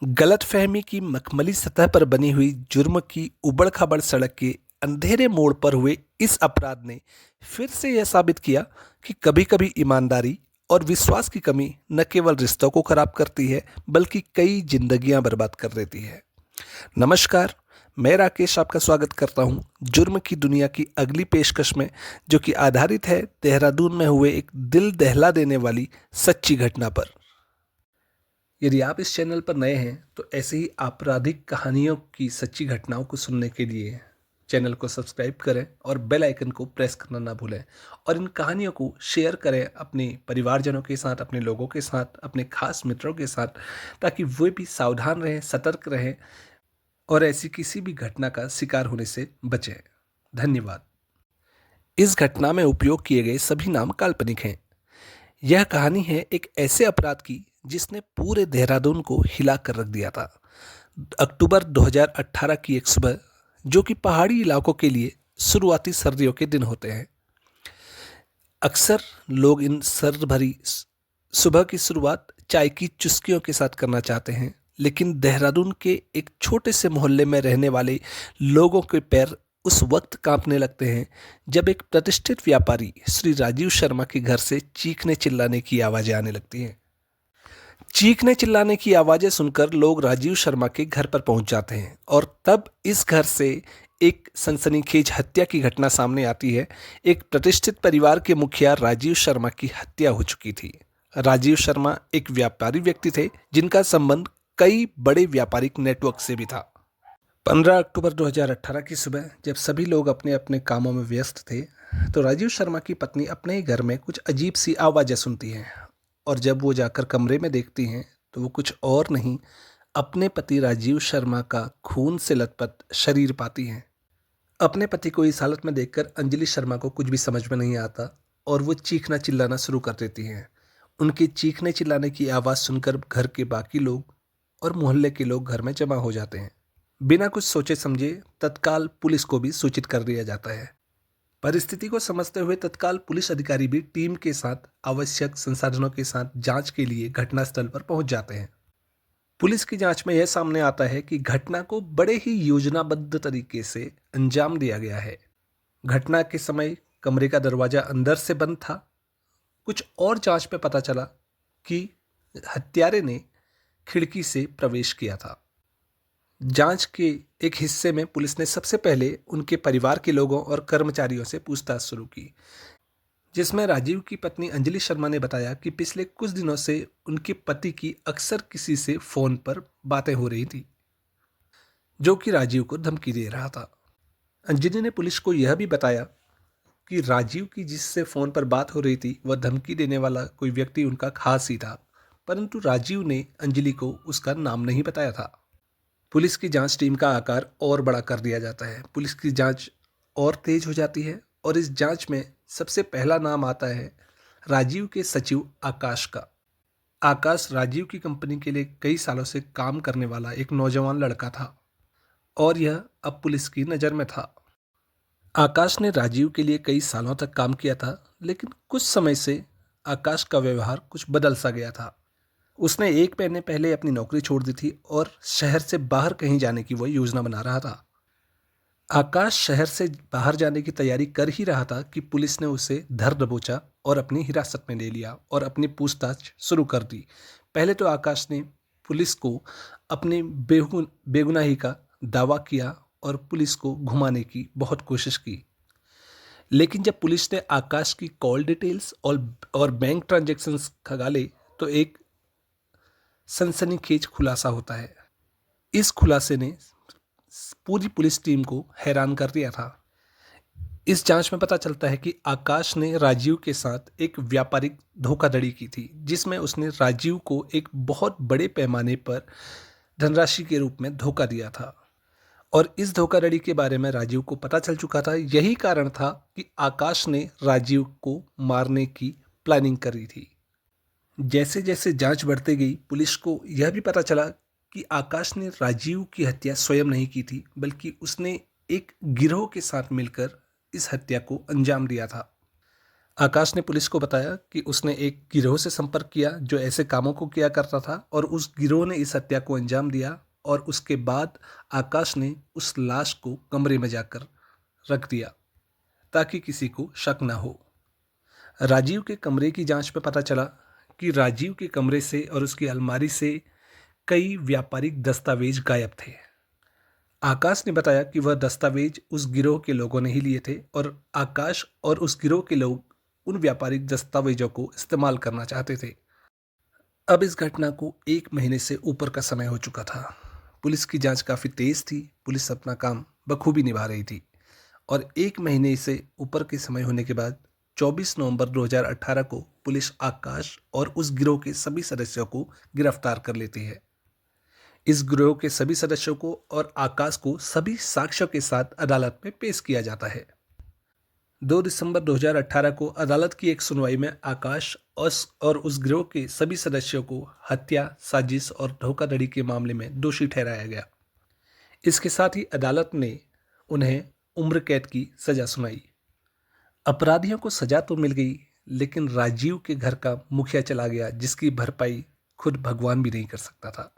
गलतफहमी की मखमली सतह पर बनी हुई जुर्म की उबड़-खाबड़ सड़क के अंधेरे मोड़ पर हुए इस अपराध ने फिर से यह साबित किया कि कभी-कभी ईमानदारी और विश्वास की कमी न केवल रिश्तों को खराब करती है, बल्कि कई जिंदगियां बर्बाद कर देती है। नमस्कार, मैं राकेश आपका स्वागत करता हूं जुर्म की दुनिया की अगली पेशकश में, जो कि आधारित है देहरादून में हुए एक दिल दहला देने वाली सच्ची घटना पर। यदि आप इस चैनल पर नए हैं तो ऐसे ही आपराधिक कहानियों की सच्ची घटनाओं को सुनने के लिए चैनल को सब्सक्राइब करें और बेल आइकन को प्रेस करना ना भूलें, और इन कहानियों को शेयर करें अपने परिवारजनों के साथ, अपने लोगों के साथ, अपने खास मित्रों के साथ, ताकि वे भी सावधान रहें, सतर्क रहें और ऐसी किसी भी घटना का शिकार होने से बचें। धन्यवाद। इस घटना में उपयोग किए गए सभी नाम काल्पनिक हैं। यह कहानी है एक ऐसे अपराध की जिसने पूरे देहरादून को हिला कर रख दिया था। अक्टूबर 2018 की एक सुबह, जो कि पहाड़ी इलाकों के लिए शुरुआती सर्दियों के दिन होते हैं। अक्सर लोग इन सर्द भरी सुबह की शुरुआत चाय की चुस्कियों के साथ करना चाहते हैं, लेकिन देहरादून के एक छोटे से मोहल्ले में रहने वाले लोगों के पैर उस वक्त कांपने लगते हैं जब एक प्रतिष्ठित व्यापारी श्री राजीव शर्मा के घर से चीखने चिल्लाने की आवाजें आने लगती हैं। चीखने चिल्लाने की आवाजें सुनकर लोग राजीव शर्मा के घर पर पहुंच जाते हैं, और तब इस घर से एक सनसनीखेज हत्या की घटना सामने आती है। एक प्रतिष्ठित परिवार के मुखिया राजीव शर्मा की हत्या हो चुकी थी। राजीव शर्मा एक व्यापारी व्यक्ति थे जिनका संबंध कई बड़े व्यापारिक नेटवर्क से भी था। 15 अक्टूबर 2018 की सुबह, जब सभी लोग अपने अपने कामों में व्यस्त थे, तो राजीव शर्मा की पत्नी अपने ही घर में कुछ अजीब सी आवाज़ें सुनती हैं, और जब वो जाकर कमरे में देखती हैं तो वो कुछ और नहीं, अपने पति राजीव शर्मा का खून से लथपथ शरीर पाती हैं। अपने पति को इस हालत में देखकर अंजलि शर्मा को कुछ भी समझ में नहीं आता, और वो चीखना चिल्लाना शुरू कर देती हैं। उनके चीखने चिल्लाने की आवाज़ सुनकर घर के बाकी लोग और मोहल्ले के लोग घर में जमा हो जाते हैं। बिना कुछ सोचे समझे तत्काल पुलिस को भी सूचित कर दिया जाता है। परिस्थिति को समझते हुए तत्काल पुलिस अधिकारी भी टीम के साथ आवश्यक संसाधनों के साथ जांच के लिए घटनास्थल पर पहुंच जाते हैं। पुलिस की जांच में यह सामने आता है कि घटना को बड़े ही योजनाबद्ध तरीके से अंजाम दिया गया है। घटना के समय कमरे का दरवाजा अंदर से बंद था। कुछ और जांच में पता चला कि हत्यारे ने खिड़की से प्रवेश किया था। जांच के एक हिस्से में पुलिस ने सबसे पहले उनके परिवार के लोगों और कर्मचारियों से पूछताछ शुरू की, जिसमें राजीव की पत्नी अंजलि शर्मा ने बताया कि पिछले कुछ दिनों से उनके पति की अक्सर किसी से फोन पर बातें हो रही थी, जो कि राजीव को धमकी दे रहा था। अंजलि ने पुलिस को यह भी बताया कि राजीव की जिससे फोन पर बात हो रही थी वह धमकी देने वाला कोई व्यक्ति उनका खास ही था, परंतु राजीव ने अंजलि को उसका नाम नहीं बताया था। पुलिस की जांच टीम का आकार और बड़ा कर दिया जाता है। पुलिस की जांच और तेज हो जाती है, और इस जांच में सबसे पहला नाम आता है राजीव के सचिव आकाश का। आकाश राजीव की कंपनी के लिए कई सालों से काम करने वाला एक नौजवान लड़का था, और यह अब पुलिस की नज़र में था। आकाश ने राजीव के लिए कई सालों तक काम किया था, लेकिन कुछ समय से आकाश का व्यवहार कुछ बदल सा गया था। उसने एक महीने पहले अपनी नौकरी छोड़ दी थी और शहर से बाहर कहीं जाने की वह योजना बना रहा था। आकाश शहर से बाहर जाने की तैयारी कर ही रहा था कि पुलिस ने उसे धर दबोचा और अपनी हिरासत में ले लिया और अपनी पूछताछ शुरू कर दी। पहले तो आकाश ने पुलिस को अपनी बेगुनाही का दावा किया और पुलिस को घुमाने की बहुत कोशिश की, लेकिन जब पुलिस ने आकाश की कॉल डिटेल्स और बैंक ट्रांजैक्शंस खंगाले तो एक सनसनीखेज खुलासा होता है। इस खुलासे ने पूरी पुलिस टीम को हैरान कर दिया था। इस जांच में पता चलता है कि आकाश ने राजीव के साथ एक व्यापारिक धोखाधड़ी की थी, जिसमें उसने राजीव को एक बहुत बड़े पैमाने पर धनराशि के रूप में धोखा दिया था, और इस धोखाधड़ी के बारे में राजीव को पता चल चुका था। यही कारण था कि आकाश ने राजीव को मारने की प्लानिंग करी थी। जैसे जैसे जांच बढ़ती गई, पुलिस को यह भी पता चला कि आकाश ने राजीव की हत्या स्वयं नहीं की थी, बल्कि उसने एक गिरोह के साथ मिलकर इस हत्या को अंजाम दिया था। आकाश ने पुलिस को बताया कि उसने एक गिरोह से संपर्क किया जो ऐसे कामों को किया करता था और उस गिरोह ने इस हत्या को अंजाम दिया। और उसके बाद आकाश ने उस लाश को कमरे में जाकर रख दिया ताकि किसी को शक न हो। राजीव के कमरे की जांच में पता चला कि राजीव के कमरे से और उसकी अलमारी से कई व्यापारिक दस्तावेज गायब थे। आकाश ने बताया कि वह दस्तावेज उस गिरोह के लोगों ने ही लिए थे और आकाश और उस गिरोह के लोग उन व्यापारिक दस्तावेजों को इस्तेमाल करना चाहते थे। अब इस घटना को 1 महीने से ऊपर का समय हो चुका था। पुलिस की जांच काफ़ी तेज थी। पुलिस अपना काम बखूबी निभा रही थी और 1 महीने से ऊपर के समय होने के बाद 24 नवंबर 2018 को पुलिस आकाश और उस गिरोह के सभी सदस्यों को गिरफ्तार कर लेती है। इस गिरोह के सभी सदस्यों को और आकाश को सभी साक्ष्यों के साथ अदालत में पेश किया जाता है। 2 दिसंबर 2018 को अदालत की एक सुनवाई में आकाश और उस गिरोह के सभी सदस्यों को हत्या, साजिश और धोखाधड़ी के मामले में दोषी ठहराया गया। इसके साथ ही अदालत ने उन्हें उम्र कैद की सजा सुनाई। अपराधियों को सजा तो मिल गई, लेकिन राजीव के घर का मुखिया चला गया, जिसकी भरपाई खुद भगवान भी नहीं कर सकता था।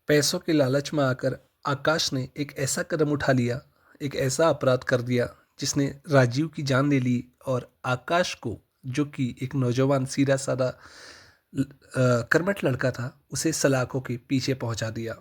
पैसों के लालच में आकर आकाश ने एक ऐसा कदम उठा लिया, एक ऐसा अपराध कर दिया जिसने राजीव की जान ले ली और आकाश को, जो कि एक नौजवान सीधा साधा कर्मठ लड़का था, उसे सलाखों के पीछे पहुंचा दिया।